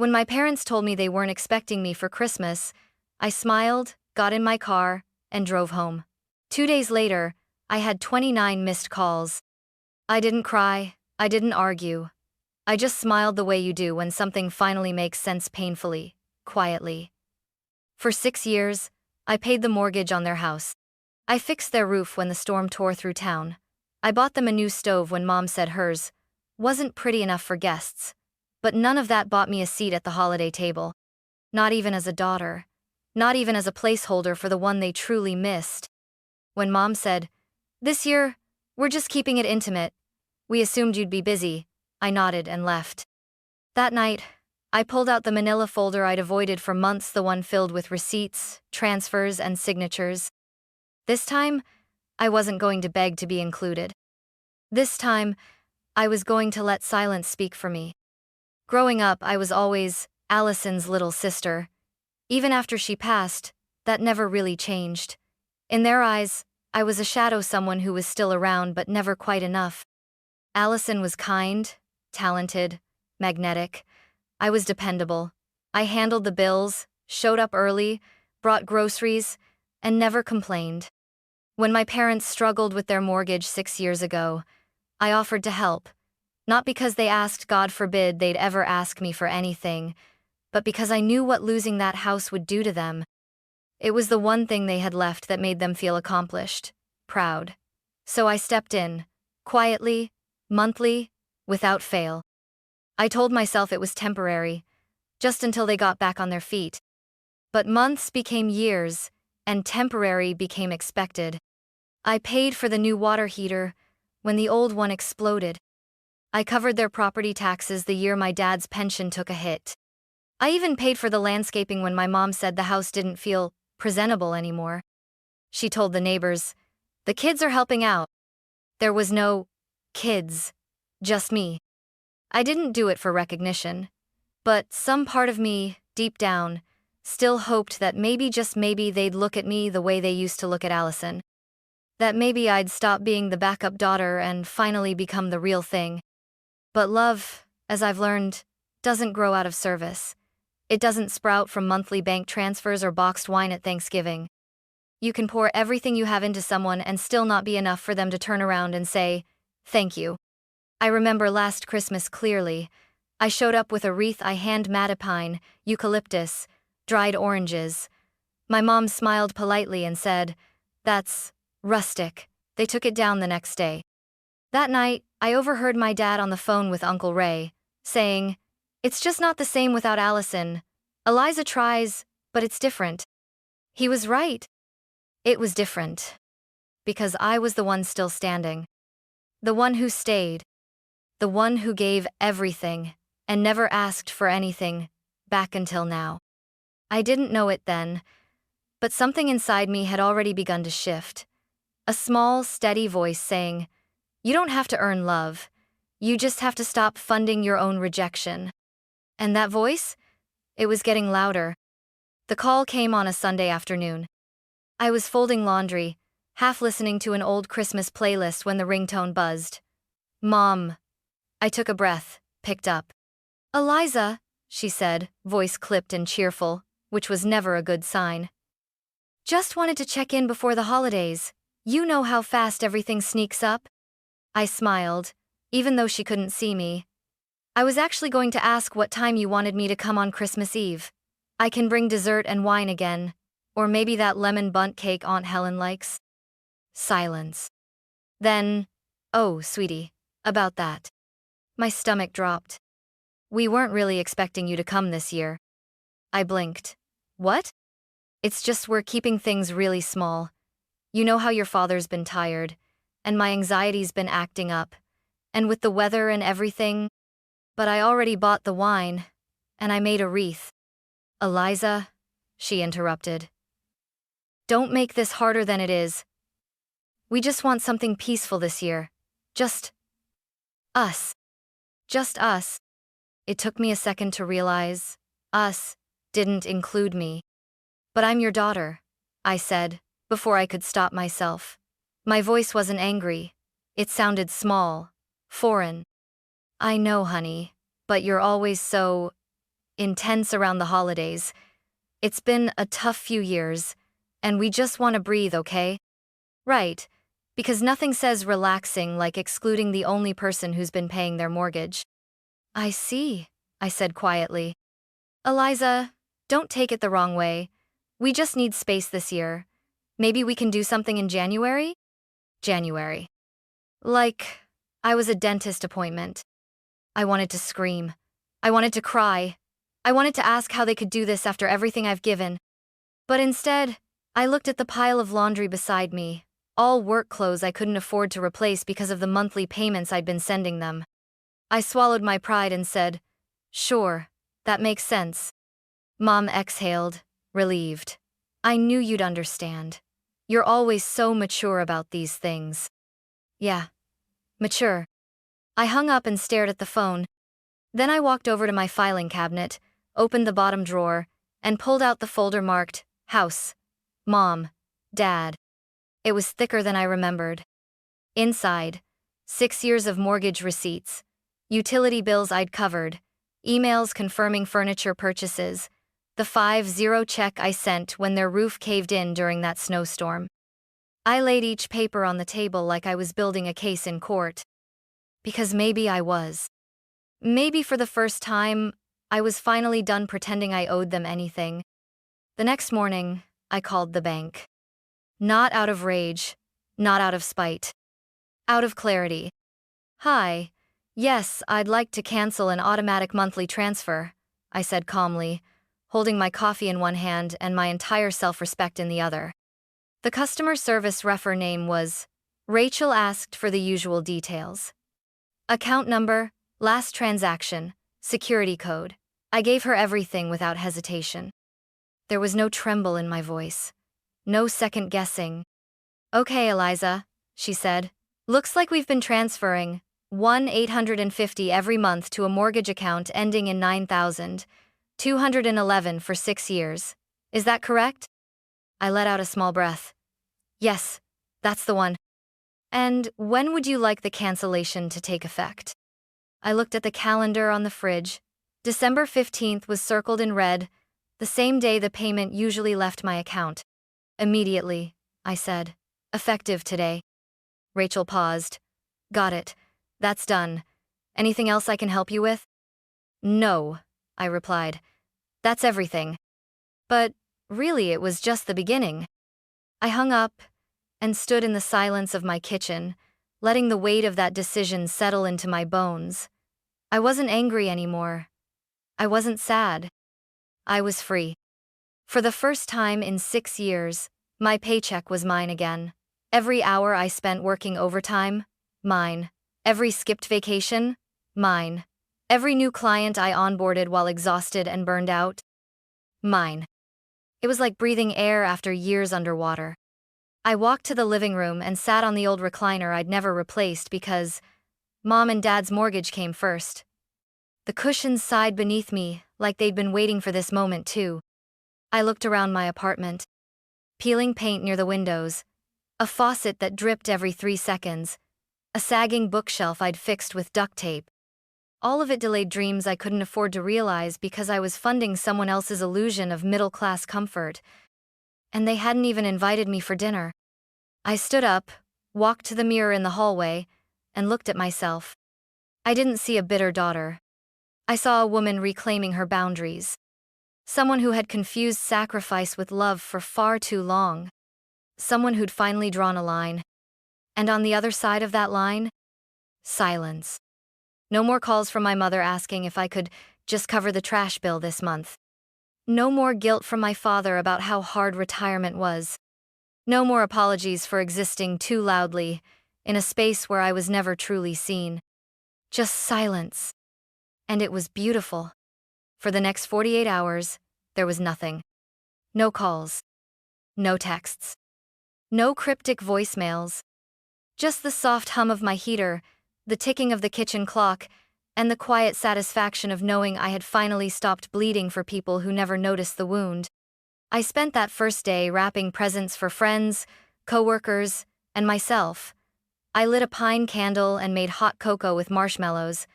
When my parents told me they weren't expecting me for Christmas, I smiled, got in my car, and drove home. 2 days later, I had 29 missed calls. I didn't cry, I didn't argue. I just smiled the way you do when something finally makes sense painfully, quietly. For 6 years, I paid the mortgage on their house. I fixed their roof when the storm tore through town. I bought them a new stove when Mom said hers wasn't pretty enough for guests. But none of that bought me a seat at the holiday table. Not even as a daughter. Not even as a placeholder for the one they truly missed. When Mom said, "This year, we're just keeping it intimate. We assumed you'd be busy," I nodded and left. That night, I pulled out the manila folder I'd avoided for months, the one filled with receipts, transfers, and signatures. This time, I wasn't going to beg to be included. This time, I was going to let silence speak for me. Growing up, I was always Allison's little sister. Even after she passed, that never really changed. In their eyes, I was a shadow, someone who was still around but never quite enough. Allison was kind, talented, magnetic. I was dependable. I handled the bills, showed up early, brought groceries, and never complained. When my parents struggled with their mortgage 6 years ago, I offered to help. Not because they asked, God forbid they'd ever ask me for anything, but because I knew what losing that house would do to them. It was the one thing they had left that made them feel accomplished, proud. So I stepped in, quietly, monthly, without fail. I told myself it was temporary, just until they got back on their feet. But months became years, and temporary became expected. I paid for the new water heater when the old one exploded. I covered their property taxes the year my dad's pension took a hit. I even paid for the landscaping when my mom said the house didn't feel presentable anymore. She told the neighbors, "The kids are helping out." There was no kids, just me. I didn't do it for recognition, but some part of me, deep down, still hoped that maybe, just maybe, they'd look at me the way they used to look at Allison. That maybe I'd stop being the backup daughter and finally become the real thing. But love, as I've learned, doesn't grow out of service. It doesn't sprout from monthly bank transfers or boxed wine at Thanksgiving. You can pour everything you have into someone and still not be enough for them to turn around and say, "Thank you." I remember last Christmas clearly. I showed up with a wreath I hand matapine, eucalyptus, dried oranges. My mom smiled politely and said, "That's rustic." They took it down the next day. That night, I overheard my dad on the phone with Uncle Ray, saying, "It's just not the same without Allison. Eliza tries, but it's different." He was right. It was different. Because I was the one still standing. The one who stayed. The one who gave everything, and never asked for anything, back until now. I didn't know it then, but something inside me had already begun to shift. A small, steady voice saying, "You don't have to earn love. You just have to stop funding your own rejection." And that voice? It was getting louder. The call came on a Sunday afternoon. I was folding laundry, half listening to an old Christmas playlist when the ringtone buzzed. "Mom." I took a breath, picked up. "Eliza," she said, voice clipped and cheerful, which was never a good sign. "Just wanted to check in before the holidays. You know how fast everything sneaks up." I smiled, even though she couldn't see me. "I was actually going to ask what time you wanted me to come on Christmas Eve. I can bring dessert and wine again, or maybe that lemon bundt cake Aunt Helen likes." Silence. Then, "Oh, sweetie, about that." My stomach dropped. "We weren't really expecting you to come this year." I blinked. "What?" "It's just we're keeping things really small. You know how your father's been tired, and my anxiety's been acting up, and with the weather and everything. But I already bought the wine, and I made a wreath." "Eliza," she interrupted. "Don't make this harder than it is. We just want something peaceful this year. Just us. Just us." It took me a second to realize us didn't include me. "But I'm your daughter," I said, before I could stop myself. My voice wasn't angry. It sounded small, foreign. "I know, honey, but you're always so intense around the holidays. It's been a tough few years, and we just want to breathe, okay? Right, because nothing says relaxing like excluding the only person who's been paying their mortgage. I see, I said quietly. Eliza, don't take it the wrong way. We just need space this year. Maybe we can do something in January? January. Like, I was a dentist appointment. I wanted to scream. I wanted to cry. I wanted to ask how they could do this after everything I've given. But instead, I looked at the pile of laundry beside me, all work clothes I couldn't afford to replace because of the monthly payments I'd been sending them. I swallowed my pride and said, "Sure, that makes sense." Mom exhaled, relieved. "I knew you'd understand. You're always so mature about these things." Yeah, mature. I hung up and stared at the phone. Then I walked over to my filing cabinet, opened the bottom drawer, and pulled out the folder marked, House, Mom, Dad. It was thicker than I remembered. Inside, 6 years of mortgage receipts, utility bills I'd covered, emails confirming furniture purchases, the 5-0 check I sent when their roof caved in during that snowstorm. I laid each paper on the table like I was building a case in court. Because maybe I was. Maybe for the first time, I was finally done pretending I owed them anything. The next morning, I called the bank. Not out of rage, not out of spite. Out of clarity. "Hi. Yes, I'd like to cancel an automatic monthly transfer," I said calmly, holding my coffee in one hand and my entire self-respect in the other. The customer service refer name was Rachel. Asked for the usual details. Account number, last transaction, security code. I gave her everything without hesitation. There was no tremble in my voice. No second guessing. "Okay, Eliza," she said. "Looks like we've been transferring $1,850 every month to a mortgage account ending in 9,211 for 6 years. Is that correct?" I let out a small breath. "Yes, that's the one." "And when would you like the cancellation to take effect?" I looked at the calendar on the fridge. December 15th was circled in red, the same day the payment usually left my account. "Immediately," I said. "Effective today." Rachel paused. "Got it. That's done. Anything else I can help you with?" "No," I replied. "That's everything." But really, it was just the beginning. I hung up and stood in the silence of my kitchen, letting the weight of that decision settle into my bones. I wasn't angry anymore. I wasn't sad. I was free. For the first time in 6 years, my paycheck was mine again. Every hour I spent working overtime, mine. Every skipped vacation, mine. Every new client I onboarded while exhausted and burned out, mine. It was like breathing air after years underwater. I walked to the living room and sat on the old recliner I'd never replaced because Mom and Dad's mortgage came first. The cushions sighed beneath me like they'd been waiting for this moment too. I looked around my apartment. Peeling paint near the windows, a faucet that dripped every 3 seconds, a sagging bookshelf I'd fixed with duct tape. All of it delayed dreams I couldn't afford to realize because I was funding someone else's illusion of middle-class comfort. And they hadn't even invited me for dinner. I stood up, walked to the mirror in the hallway, and looked at myself. I didn't see a bitter daughter. I saw a woman reclaiming her boundaries. Someone who had confused sacrifice with love for far too long. Someone who'd finally drawn a line. And on the other side of that line, silence. No more calls from my mother asking if I could just cover the trash bill this month. No more guilt from my father about how hard retirement was. No more apologies for existing too loudly, in a space where I was never truly seen. Just silence. And it was beautiful. For the next 48 hours, there was nothing. No calls. No texts. No cryptic voicemails. Just the soft hum of my heater, the ticking of the kitchen clock, and the quiet satisfaction of knowing I had finally stopped bleeding for people who never noticed the wound. I spent that first day wrapping presents for friends, coworkers, and myself. I lit a pine candle and made hot cocoa with marshmallows.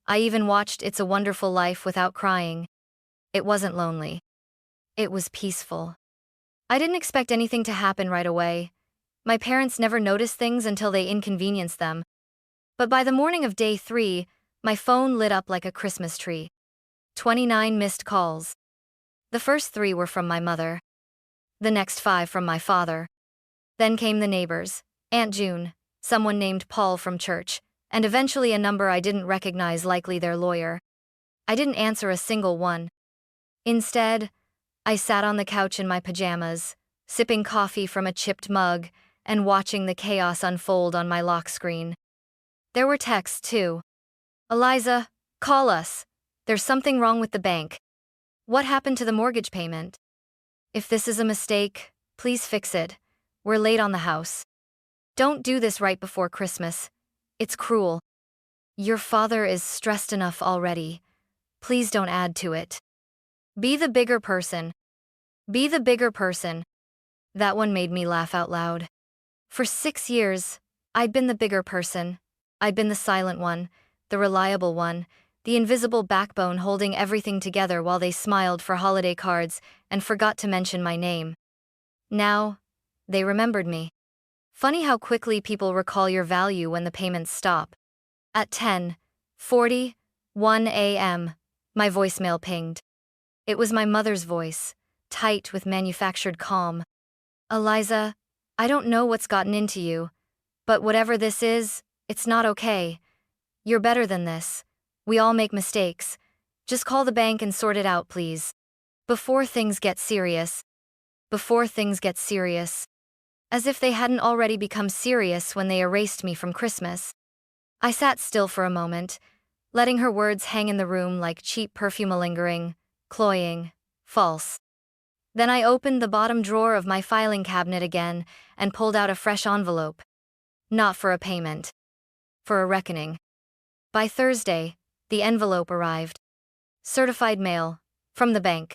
I even watched It's a Wonderful Life without crying. It wasn't lonely. It was peaceful. I didn't expect anything to happen right away. My parents never noticed things until they inconvenienced them. But by the morning of day 3, my phone lit up like a Christmas tree. 29 missed calls. The first 3 were from my mother. The next 5 from my father. Then came the neighbors, Aunt June, someone named Paul from church, and eventually a number I didn't recognize, likely their lawyer. I didn't answer a single one. Instead, I sat on the couch in my pajamas, sipping coffee from a chipped mug and watching the chaos unfold on my lock screen. There were texts too. Eliza, call us. There's something wrong with the bank. What happened to the mortgage payment? If this is a mistake, please fix it. We're late on the house. Don't do this right before Christmas. It's cruel. Your father is stressed enough already. Please don't add to it. Be the bigger person. Be the bigger person. That one made me laugh out loud. For 6 years, I'd been the bigger person. I'd been the silent one, the reliable one, the invisible backbone holding everything together while they smiled for holiday cards and forgot to mention my name. Now, they remembered me. Funny how quickly people recall your value when the payments stop. At 10:41 a.m., my voicemail pinged. It was my mother's voice, tight with manufactured calm. Eliza, I don't know what's gotten into you, but whatever this is, it's not okay. You're better than this. We all make mistakes. Just call the bank and sort it out, please. Before things get serious. Before things get serious. As if they hadn't already become serious when they erased me from Christmas. I sat still for a moment, letting her words hang in the room like cheap perfume, lingering, cloying, false. Then I opened the bottom drawer of my filing cabinet again and pulled out a fresh envelope. Not for a payment. For a reckoning. By Thursday, the envelope arrived. Certified mail, from the bank.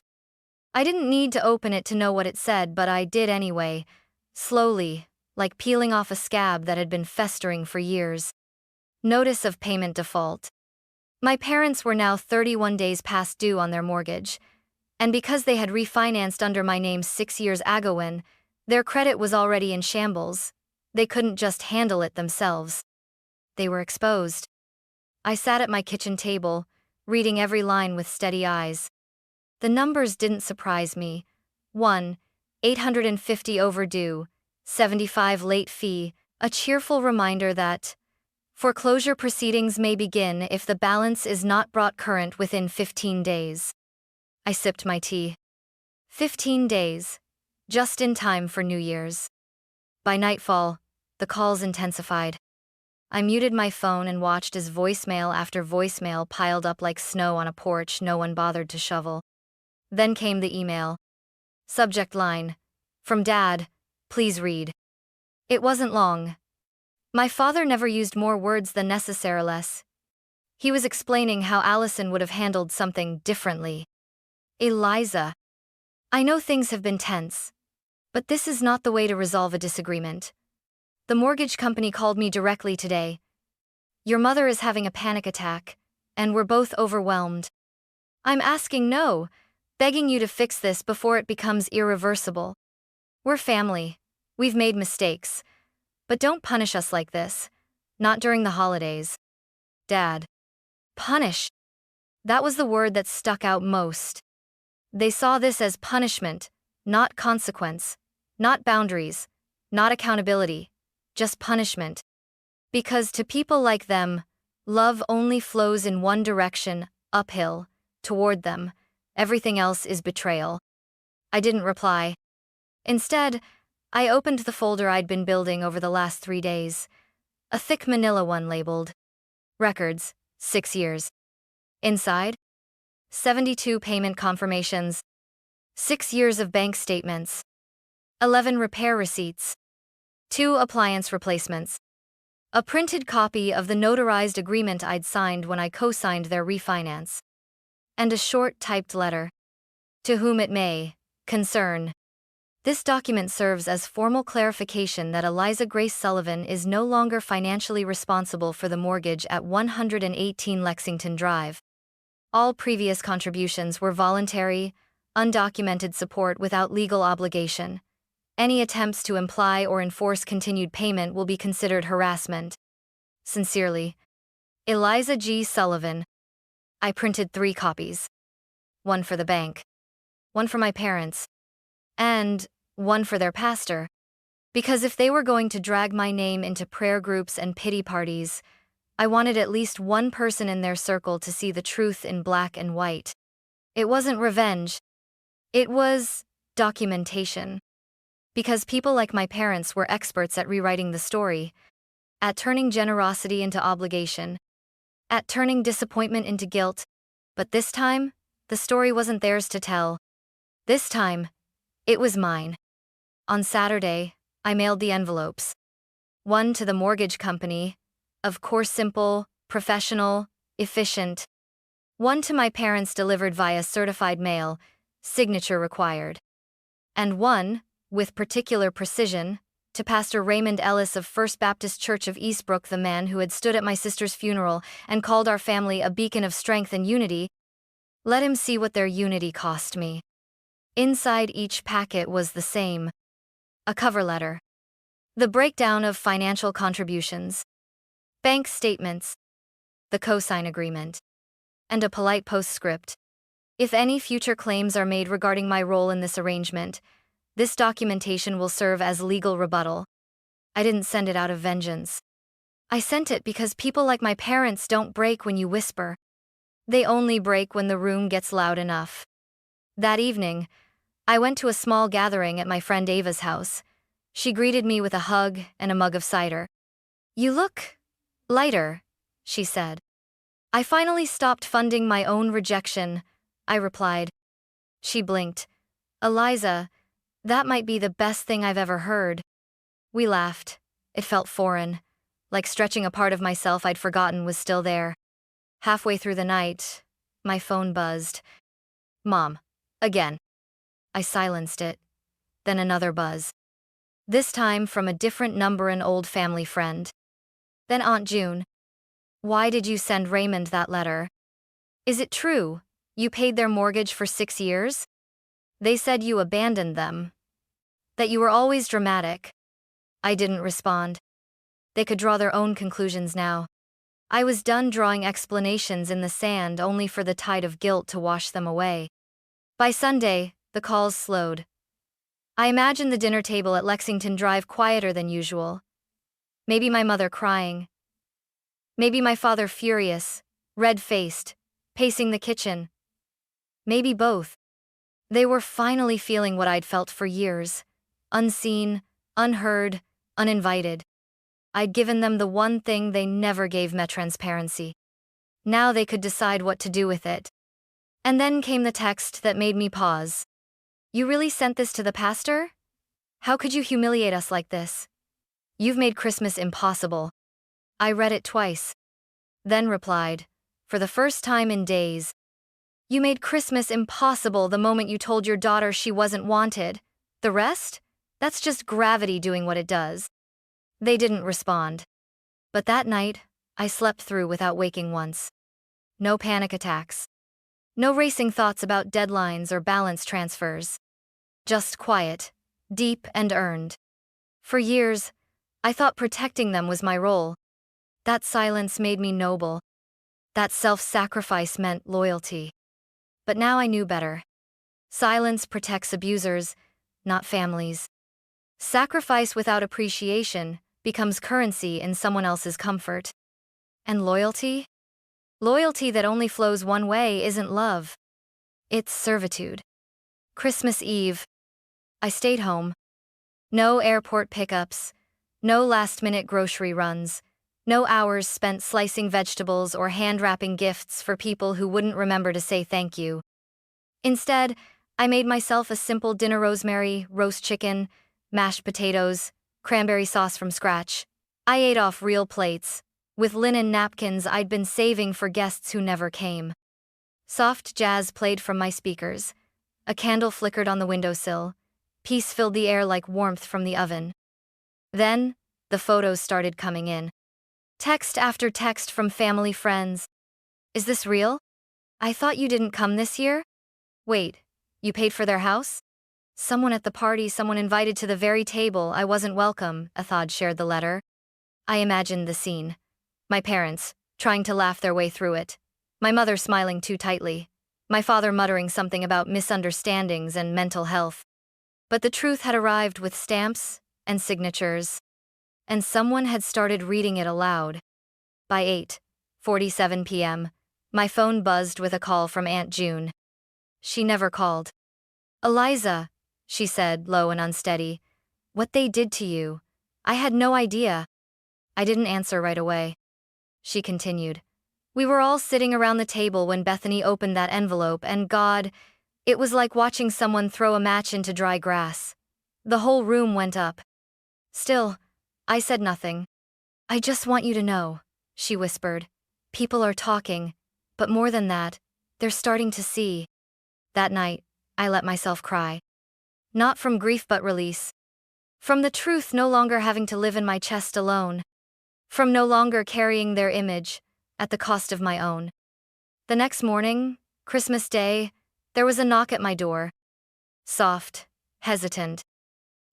I didn't need to open it to know what it said, but I did anyway, slowly, like peeling off a scab that had been festering for years. Notice of payment default. My parents were now 31 days past due on their mortgage, and because they had refinanced under my name 6 years ago, their credit was already in shambles. They couldn't just handle it themselves. They were exposed. I sat at my kitchen table, reading every line with steady eyes. The numbers didn't surprise me. 850 overdue, 75 late fee, a cheerful reminder that foreclosure proceedings may begin if the balance is not brought current within 15 days. I sipped my tea. 15 days. Just in time for New Year's. By nightfall, the calls intensified. I muted my phone and watched as voicemail after voicemail piled up like snow on a porch no one bothered to shovel. Then came the email. Subject line. From Dad, please read. It wasn't long. My father never used more words than necessary. He was explaining how Allison would have handled something differently. Eliza. I know things have been tense, but this is not the way to resolve a disagreement. The mortgage company called me directly today. Your mother is having a panic attack, and we're both overwhelmed. I'm begging you to fix this before it becomes irreversible. We're family. We've made mistakes. But don't punish us like this. Not during the holidays. Dad. Punish. That was the word that stuck out most. They saw this as punishment, not consequence, not boundaries, not accountability, just punishment. Because to people like them, love only flows in one direction, uphill, toward them. Everything else is betrayal. I didn't reply. Instead, I opened the folder I'd been building over the last 3 days. A thick manila one labeled Records, 6 years. Inside? 72 payment confirmations. 6 years of bank statements. 11 repair receipts. 2 appliance replacements. A printed copy of the notarized agreement I'd signed when I co-signed their refinance. And a short typed letter. To whom it may concern. This document serves as formal clarification that Eliza Grace Sullivan is no longer financially responsible for the mortgage at 118 Lexington Drive. All previous contributions were voluntary, undocumented support without legal obligation. Any attempts to imply or enforce continued payment will be considered harassment. Sincerely, Eliza G. Sullivan. I printed 3 copies. One for the bank, one for my parents, and one for their pastor. Because if they were going to drag my name into prayer groups and pity parties, I wanted at least one person in their circle to see the truth in black and white. It wasn't revenge. It was documentation. Because people like my parents were experts at rewriting the story, at turning generosity into obligation, at turning disappointment into guilt. But this time, the story wasn't theirs to tell. This time, it was mine. On Saturday, I mailed the envelopes. One to the mortgage company, of course simple, professional, efficient. One to my parents delivered via certified mail, signature required. And one, with particular precision, to Pastor Raymond Ellis of First Baptist Church of Eastbrook, the man who had stood at my sister's funeral and called our family a beacon of strength and unity. Let him see what their unity cost me. Inside each packet was the same. A cover letter. The breakdown of financial contributions. Bank statements. The cosign agreement. And a polite postscript. If any future claims are made regarding my role in this arrangement, this documentation will serve as legal rebuttal. I didn't send it out of vengeance. I sent it because people like my parents don't break when you whisper. They only break when the room gets loud enough. That evening, I went to a small gathering at my friend Ava's house. She greeted me with a hug and a mug of cider. "You look lighter," she said. "I finally stopped funding my own rejection," I replied. She blinked. "Eliza, that might be the best thing I've ever heard." We laughed. It felt foreign, like stretching a part of myself I'd forgotten was still there. Halfway through the night, my phone buzzed. "Mom, again." I silenced it. Then another buzz. This time from a different number, an old family friend. Then Aunt June. "Why did you send Raymond that letter? Is it true you paid their mortgage for 6 years? They said you abandoned them. That you were always dramatic." I didn't respond. They could draw their own conclusions now. I was done drawing explanations in the sand only for the tide of guilt to wash them away. By Sunday, the calls slowed. I imagined the dinner table at Lexington Drive quieter than usual. Maybe my mother crying. Maybe my father furious, red-faced, pacing the kitchen. Maybe both. They were finally feeling what I'd felt for years. Unseen, unheard, uninvited. I'd given them the one thing they never gave me: transparency. Now they could decide what to do with it. And then came the text that made me pause. "You really sent this to the pastor? How could you humiliate us like this? You've made Christmas impossible." I read it twice. Then replied, for the first time in days, "You made Christmas impossible the moment you told your daughter she wasn't wanted. The rest? That's just gravity doing what it does." They didn't respond. But that night, I slept through without waking once. No panic attacks. No racing thoughts about deadlines or balance transfers. Just quiet, deep and earned. For years, I thought protecting them was my role. That silence made me noble. That self-sacrifice meant loyalty. But now I knew better. Silence protects abusers, not families. Sacrifice without appreciation becomes currency in someone else's comfort. And loyalty? Loyalty that only flows one way isn't love. It's servitude. Christmas Eve. I stayed home. No airport pickups. No last-minute grocery runs. No hours spent slicing vegetables or hand-wrapping gifts for people who wouldn't remember to say thank you. Instead, I made myself a simple dinner: rosemary, roast chicken, mashed potatoes, cranberry sauce from scratch. I ate off real plates, with linen napkins I'd been saving for guests who never came. Soft jazz played from my speakers. A candle flickered on the windowsill. Peace filled the air like warmth from the oven. Then, the photos started coming in. Text after text from family friends. "Is this real? I thought you didn't come this year? Wait, you paid for their house? Someone at the party, someone invited to the very table I wasn't welcome, Athad shared the letter. I imagined the scene. My parents, trying to laugh their way through it. My mother smiling too tightly. My father muttering something about misunderstandings and mental health. But the truth had arrived with stamps and signatures. And someone had started reading it aloud. By 8:47 p.m., my phone buzzed with a call from Aunt June. She never called. Eliza, she said, low and unsteady. What they did to you. I had no idea. I didn't answer right away. She continued. We were all sitting around the table when Bethany opened that envelope, and God, it was like watching someone throw a match into dry grass. The whole room went up. Still, I said nothing. I just want you to know, she whispered. People are talking, but more than that, they're starting to see. That night, I let myself cry. Not from grief but release. From the truth no longer having to live in my chest alone. From no longer carrying their image, at the cost of my own. The next morning, Christmas Day, there was a knock at my door. Soft, hesitant.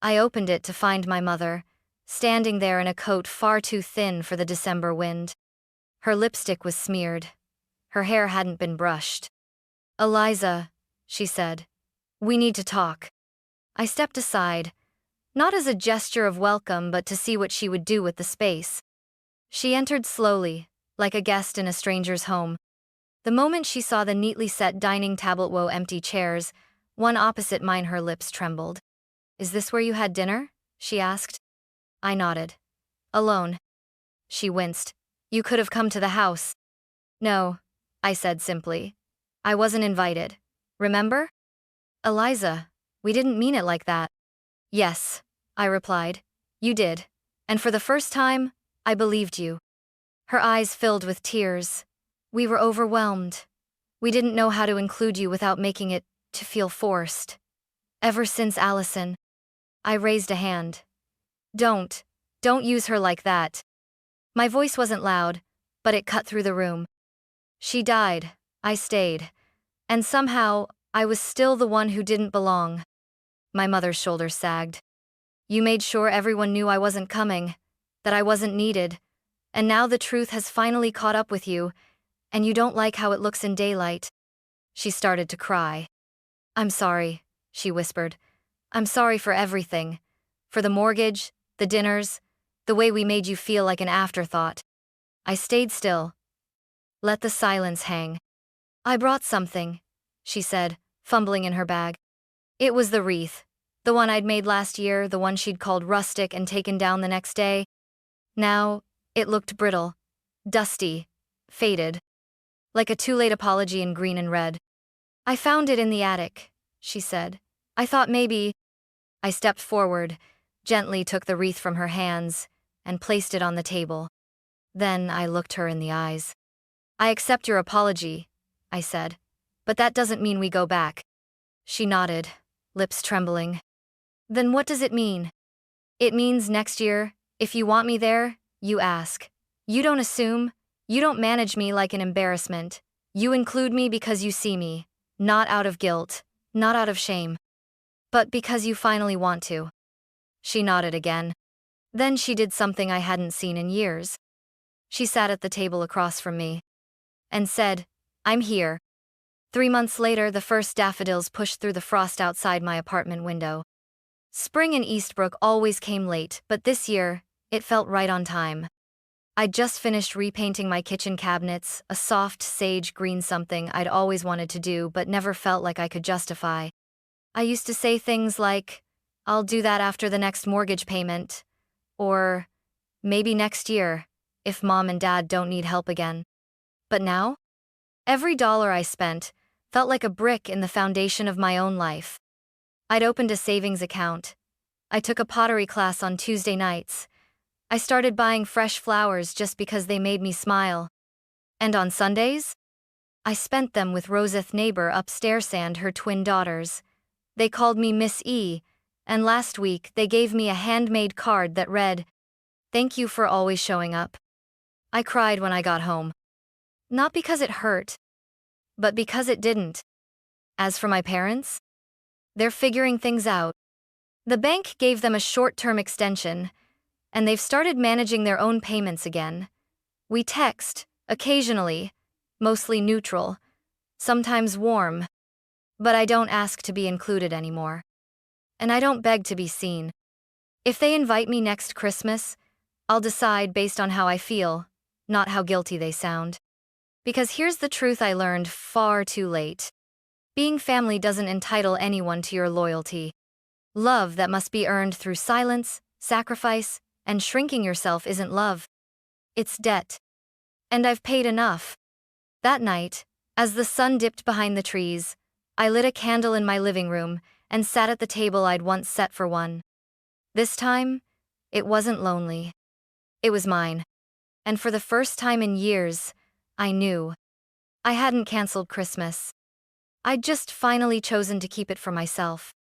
I opened it to find my mother, standing there in a coat far too thin for the December wind. Her lipstick was smeared. Her hair hadn't been brushed. Eliza, she said, we need to talk. I stepped aside, not as a gesture of welcome but to see what she would do with the space. She entered slowly, like a guest in a stranger's home. The moment she saw the neatly set dining table, empty chairs, one opposite mine, her lips trembled. Is this where you had dinner? She asked. I nodded. Alone. She winced. You could have come to the house. No, I said simply. I wasn't invited. Remember? Eliza, we didn't mean it like that. Yes, I replied. You did. And for the first time, I believed you. Her eyes filled with tears. We were overwhelmed. We didn't know how to include you without making it to feel forced. Ever since Allison. I raised a hand. Don't use her like that. My voice wasn't loud, but it cut through the room. She died, I stayed. And somehow, I was still the one who didn't belong. My mother's shoulders sagged. You made sure everyone knew I wasn't coming, that I wasn't needed, and now the truth has finally caught up with you, and you don't like how it looks in daylight. She started to cry. I'm sorry, she whispered. I'm sorry for everything. For the mortgage, the dinners, the way we made you feel like an afterthought. I stayed still. Let the silence hang. I brought something, she said, fumbling in her bag. It was the wreath. The one I'd made last year, the one she'd called rustic and taken down the next day. Now, it looked brittle, dusty, faded. Like a too-late apology in green and red. I found it in the attic, she said. I thought maybe. I stepped forward, gently took the wreath from her hands, and placed it on the table. Then I looked her in the eyes. I accept your apology, I said. But that doesn't mean we go back. She nodded, lips trembling. Then what does it mean? It means next year, if you want me there, you ask. You don't assume, you don't manage me like an embarrassment. You include me because you see me, not out of guilt, not out of shame. But because you finally want to. She nodded again. Then she did something I hadn't seen in years. She sat at the table across from me. And said, I'm here. 3 months later, the first daffodils pushed through the frost outside my apartment window. Spring in Eastbrook always came late, but this year, it felt right on time. I'd just finished repainting my kitchen cabinets, a soft sage green, something I'd always wanted to do but never felt like I could justify. I used to say things like, I'll do that after the next mortgage payment, or maybe next year, if Mom and Dad don't need help again. But now, every dollar I spent felt like a brick in the foundation of my own life. I'd opened a savings account. I took a pottery class on Tuesday nights. I started buying fresh flowers just because they made me smile. And on Sundays, I spent them with Roseth neighbor upstairs and her twin daughters. They called me Miss E, and last week they gave me a handmade card that read, "Thank you for always showing up." I cried when I got home. Not because it hurt, But because it didn't. As for my parents, they're figuring things out. The bank gave them a short-term extension, and they've started managing their own payments again. We text, occasionally, mostly neutral, sometimes warm, but I don't ask to be included anymore. And I don't beg to be seen. If they invite me next Christmas, I'll decide based on how I feel, not how guilty they sound. Because here's the truth I learned far too late. Being family doesn't entitle anyone to your loyalty. Love that must be earned through silence, sacrifice, and shrinking yourself isn't love. It's debt. And I've paid enough. That night, as the sun dipped behind the trees, I lit a candle in my living room and sat at the table I'd once set for one. This time, it wasn't lonely. It was mine. And for the first time in years, I knew. I hadn't canceled Christmas. I'd just finally chosen to keep it for myself.